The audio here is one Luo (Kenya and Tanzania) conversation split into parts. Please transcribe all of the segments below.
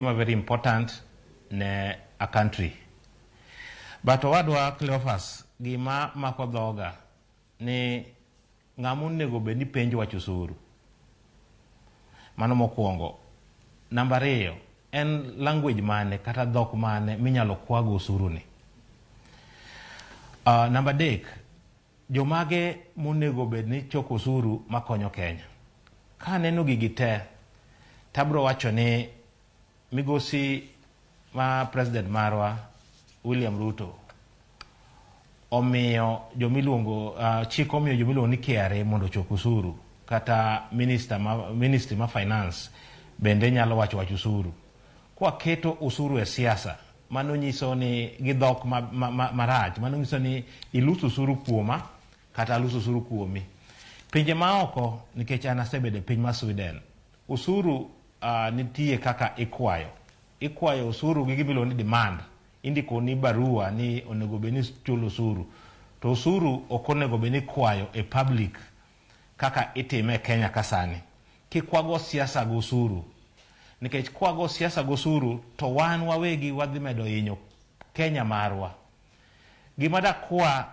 very important ne a country. But wadwa Cleophas gima mako dhoga ni ng'amun nego be ni penjo wach usuru. Mano mokwongo. Namba ariyo, en language mane kata dhok mane minyalo kwago usuru ni. Namba adek, jomage monego bed ni choko usuru makonyo Kenya. Ka neno gigi te, tabro wacho ni migosi ma president marwa William Ruto omiyo jomiluongo chik omiyo jomiluongo ni KRA mondo chok usuru, kata ministry ma finance bende nyalo wacho wach usuru. Kwa keto usuru e siasa, mano nyiso ni gidhok marach, mano nyiso ni iluso usuru kuoma kata aluso usuru kuomi. Pinje maoko, nikech an asebede piny ma Sweden, usuru nitie kaka ikwayo usuru gi gimiluongo ni demand. Indiko ni barua ni onego bed ni chulo usuru. To usuru ok onego bed ni kwayo e public kaka itime Kenya kasani. Kikwago siasa go usuru, nikech kwago siasa go usuru to wan wawegi wadhi medo hinyo Kenya marwa. Gima da kwa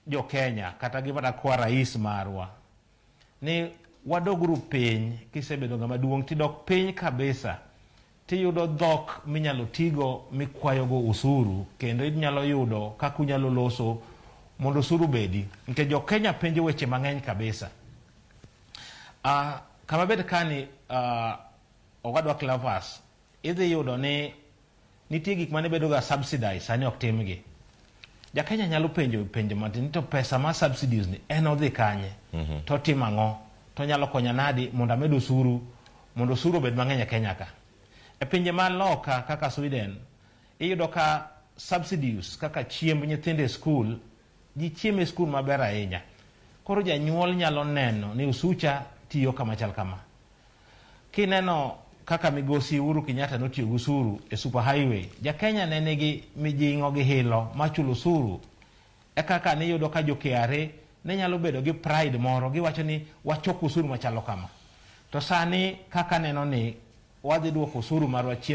jo Kenya kata gima da kwa rais marwa ni wadogru piny. Kisebedo ng'ama duong' tidok piny kabisa, tiyudo dhok minyalo tigo mikwayo go usuru, kendo inyalo yudo kaka unyalo loso mondo usuru bedi, nikech jo Kenya penjo weche mang'eny kabisa. Kama bed kani owadwa Cleophas, idhi yudo ni nitie gik mane bedo ga subsidize sani ok timgi. Ja Kenya nyalo penjo matin, to pesa ma subsidies ni en odhi kanye, to timo ang'o, to nyalo konya nadi mondo amed usuru, mondo usuru bed mang'eny e Kenya ka. E pinje ma loka kaka Sweden, iyudo ka subsidies kaka chiemb nyithindo e skul, ji chiemo e skul maber ahinya. Koro janyuol nyalo neno ni usucha tiyo kama chal kama. Kineno kaka migosi Uhuru Kenyatta notiyo gi usuru e super highway, ja Kenya nene gi mijing'o gi hilo machulo usuru. E kaka ne yudo ka jo KRA ne nyalo bedo gi pride moro, giwacho ni wachoko usuru machalo kama. To sani kaka neno ni wadhi duoko usuru marwa chien